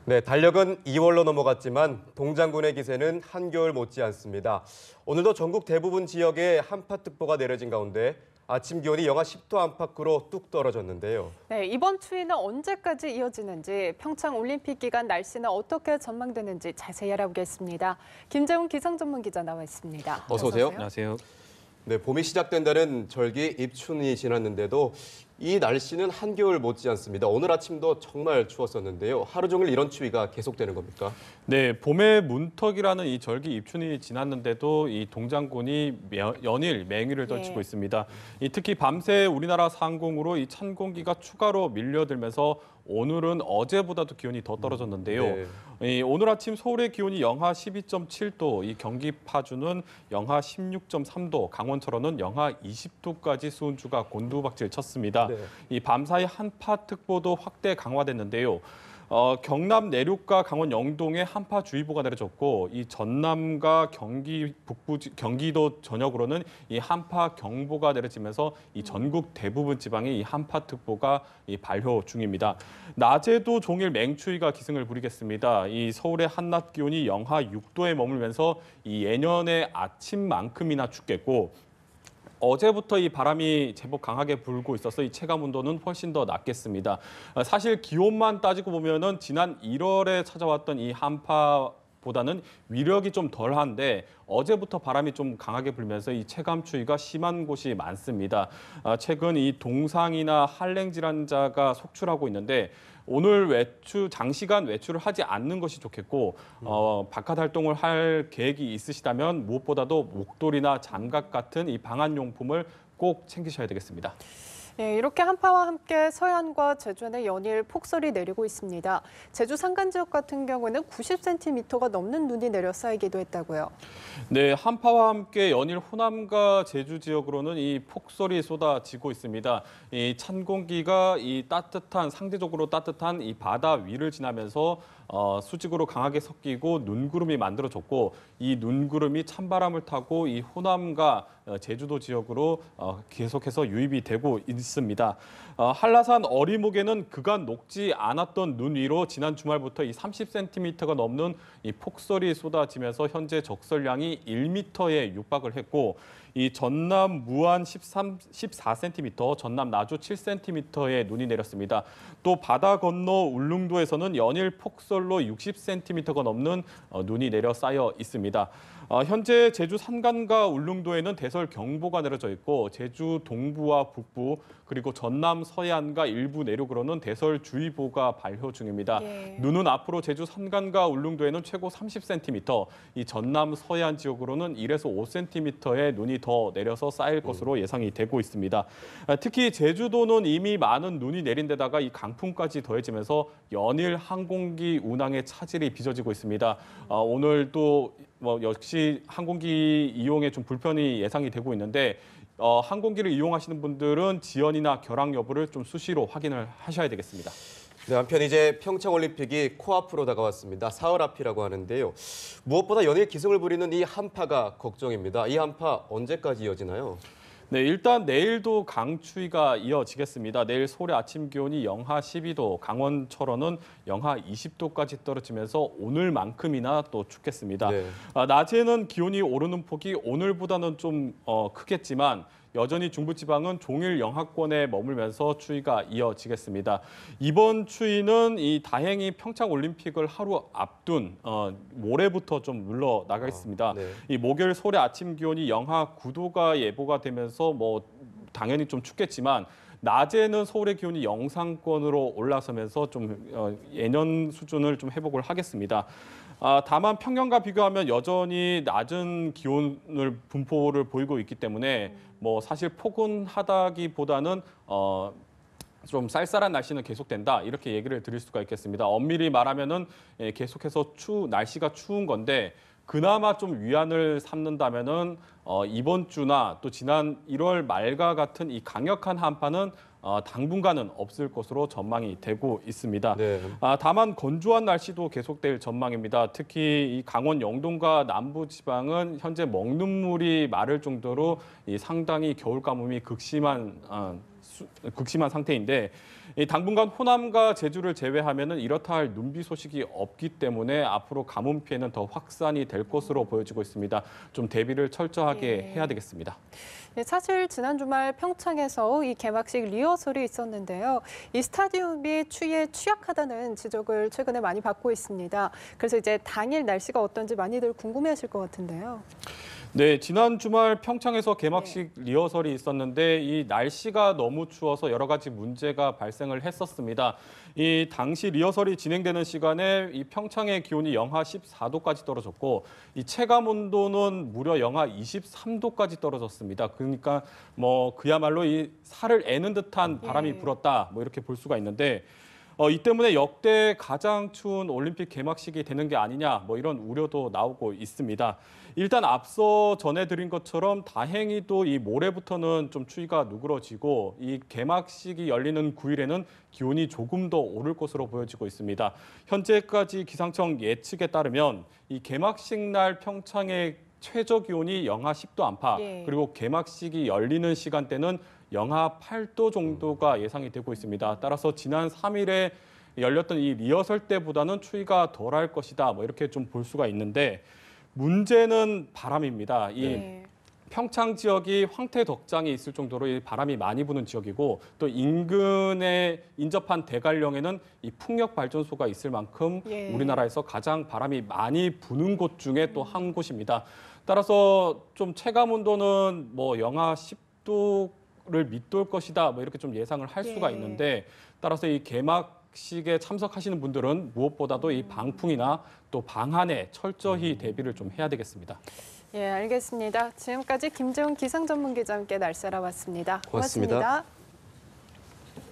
네, 달력은 2월로 넘어갔지만 동장군의 기세는 한겨울 못지 않습니다. 오늘도 전국 대부분 지역에 한파특보가 내려진 가운데 아침 기온이 영하 10도 안팎으로 뚝 떨어졌는데요. 네, 이번 추위는 언제까지 이어지는지, 평창 올림픽 기간 날씨는 어떻게 전망되는지 자세히 알아보겠습니다. 김재훈 기상전문기자 나와 있습니다. 어서 오세요. 안녕하세요. 네, 봄이 시작된다는 절기 입춘이 지났는데도 이 날씨는 한겨울 못지 않습니다. 오늘 아침도 정말 추웠었는데요. 하루 종일 이런 추위가 계속되는 겁니까? 네, 봄의 문턱이라는 이 절기 입춘이 지났는데도 이 동장군이 연일 맹위를 떨치고 있습니다. 특히 밤새 우리나라 상공으로 이 찬 공기가 추가로 밀려들면서 오늘은 어제보다도 기온이 더 떨어졌는데요. 오늘 아침 서울의 기온이 영하 12.7도, 이 경기 파주는 영하 16.3도, 강원 철원은 영하 20도까지 수온주가 곤두박질 쳤습니다. 이 밤사이 한파특보도 확대 강화됐는데요. 경남 내륙과 강원 영동에 한파주의보가 내려졌고, 이 전남과 경기 북부, 경기도 전역으로는 이 한파경보가 내려지면서 이 전국 대부분 지방에 이 한파특보가 발효 중입니다. 낮에도 종일 맹추위가 기승을 부리겠습니다. 이 서울의 한낮 기온이 영하 6도에 머물면서 이 예년의 아침만큼이나 춥겠고, 어제부터 이 바람이 제법 강하게 불고 있어서 이 체감 온도는 훨씬 더 낮겠습니다. 사실 기온만 따지고 보면은 지난 1월에 찾아왔던 이 한파보다는 위력이 좀 덜한데 어제부터 바람이 좀 강하게 불면서 이 체감 추위가 심한 곳이 많습니다. 최근 이 동상이나 한랭 질환자가 속출하고 있는데 오늘 장시간 외출을 하지 않는 것이 좋겠고 바깥 활동을 할 계획이 있으시다면 무엇보다도 목도리나 장갑 같은 이 방한용품을 꼭 챙기셔야 되겠습니다. 네, 이렇게 한파와 함께 서해안과 제주에 연일 폭설이 내리고 있습니다. 제주 산간 지역 같은 경우는 90cm가 넘는 눈이 내려 쌓이기도 했다고요. 네, 한파와 함께 연일 호남과 제주 지역으로는 이 폭설이 쏟아지고 있습니다. 이 찬 공기가 이 상대적으로 따뜻한 이 바다 위를 지나면서 수직으로 강하게 섞이고 눈구름이 만들어졌고, 이 눈구름이 찬바람을 타고 이 호남과 제주도 지역으로 계속해서 유입이 되고 있습니다. 한라산 어리목에는 그간 녹지 않았던 눈 위로 지난 주말부터 이 30cm가 넘는 이 폭설이 쏟아지면서 현재 적설량이 1m에 육박을 했고, 이 전남 무안 14cm, 전남 나주 7cm의 눈이 내렸습니다. 또 바다 건너 울릉도에서는 연일 폭설로 60cm가 넘는 눈이 내려 쌓여 있습니다. 현재 제주 산간과 울릉도에는 대설경보가 내려져 있고, 제주 동부와 북부 그리고 전남 서해안과 일부 내륙으로는 대설주의보가 발효 중입니다. 눈은 앞으로 제주 산간과 울릉도에는 최고 30cm, 이 전남 서해안 지역으로는 1에서 5cm의 눈이 더 내려서 쌓일 것으로 예상이 되고 있습니다. 특히 제주도는 이미 많은 눈이 내린 데다가 이 강풍까지 더해지면서 연일 항공기 운항에 차질이 빚어지고 있습니다. 오늘도 역시 항공기 이용에 좀 불편이 예상이 되고 있는데 항공기를 이용하시는 분들은 지연이나 결항 여부를 좀 수시로 확인을 하셔야 되겠습니다. 네, 한편 이제 평창올림픽이 코앞으로 다가왔습니다. 사흘 앞이라고 하는데요. 무엇보다 연일 기승을 부리는 이 한파가 걱정입니다. 이 한파 언제까지 이어지나요? 네, 일단 내일도 강추위가 이어지겠습니다. 내일 서울의 아침 기온이 영하 12도, 강원 철원은 영하 20도까지 떨어지면서 오늘만큼이나 또 춥겠습니다. 낮에는 기온이 오르는 폭이 오늘보다는 좀 크겠지만 여전히 중부지방은 종일 영하권에 머물면서 추위가 이어지겠습니다. 이번 추위는 다행히 평창올림픽을 하루 앞둔 모레부터 좀 물러나가겠습니다. 이 목요일 서울의 아침 기온이 영하 9도가 예보가 되면서 당연히 좀 춥겠지만 낮에는 서울의 기온이 영상권으로 올라서면서 좀 예년 수준을 좀 회복을 하겠습니다. 다만 평년과 비교하면 여전히 낮은 기온을 분포를 보이고 있기 때문에 사실 포근하다기보다는 좀 쌀쌀한 날씨는 계속된다, 이렇게 얘기를 드릴 수가 있겠습니다. 엄밀히 말하면은 계속해서 날씨가 추운 건데 그나마 좀 위안을 삼는다면은 이번 주나 또 지난 1월 말과 같은 이 강력한 한파는 당분간은 없을 것으로 전망이 되고 있습니다. 다만 건조한 날씨도 계속될 전망입니다. 특히 이 강원 영동과 남부 지방은 현재 먹는 물이 마를 정도로 상당히 겨울 가뭄이 극심한 상태인데 당분간 호남과 제주를 제외하면은 이렇다 할 눈비 소식이 없기 때문에 앞으로 가뭄 피해는 더 확산이 될 것으로 보여지고 있습니다. 좀 대비를 철저하게 해야 되겠습니다. 네, 사실 지난 주말 평창에서 이 개막식 리허설이 있었는데요. 이 스타디움이 추위에 취약하다는 지적을 최근에 많이 받고 있습니다. 그래서 이제 당일 날씨가 어떤지 많이들 궁금해하실 것 같은데요. 네, 지난 주말 평창에서 개막식 리허설이 있었는데 이 날씨가 너무 추워서 여러 가지 문제가 발생을 했었습니다. 이 당시 리허설이 진행되는 시간에 이 평창의 기온이 영하 14도까지 떨어졌고 이 체감 온도는 무려 영하 23도까지 떨어졌습니다. 그러니까 뭐 그야말로 이 살을 애는 듯한 바람이 불었다 뭐 이렇게 볼 수가 있는데 이 때문에 역대 가장 추운 올림픽 개막식이 되는 게 아니냐 뭐 이런 우려도 나오고 있습니다. 일단 앞서 전해드린 것처럼 다행히도 이 모레부터는 좀 추위가 누그러지고 이 개막식이 열리는 9일에는 기온이 조금 더 오를 것으로 보여지고 있습니다. 현재까지 기상청 예측에 따르면 이 개막식 날 평창의 최저 기온이 영하 10도 안팎, 그리고 개막식이 열리는 시간대는 영하 8도 정도가 예상이 되고 있습니다. 따라서 지난 3일에 열렸던 이 리허설 때보다는 추위가 덜할 것이다. 뭐 이렇게 좀 볼 수가 있는데 문제는 바람입니다. 이 평창 지역이 황태 덕장이 있을 정도로 이 바람이 많이 부는 지역이고 또 인근에 인접한 대관령에는 이 풍력 발전소가 있을 만큼 우리나라에서 가장 바람이 많이 부는 곳 중에 또 한 곳입니다. 따라서 좀 체감 온도는 뭐 영하 10도를 밑돌 것이다. 뭐 이렇게 좀 예상을 할 수가 있는데 따라서 이 개막식에 참석하시는 분들은 무엇보다도 이 방풍이나 또 방한에 철저히 대비를 좀 해야 되겠습니다. 예, 알겠습니다. 지금까지 김재훈 기상전문기자와 함께 날씨 알아봤습니다. 고맙습니다. 고맙습니다.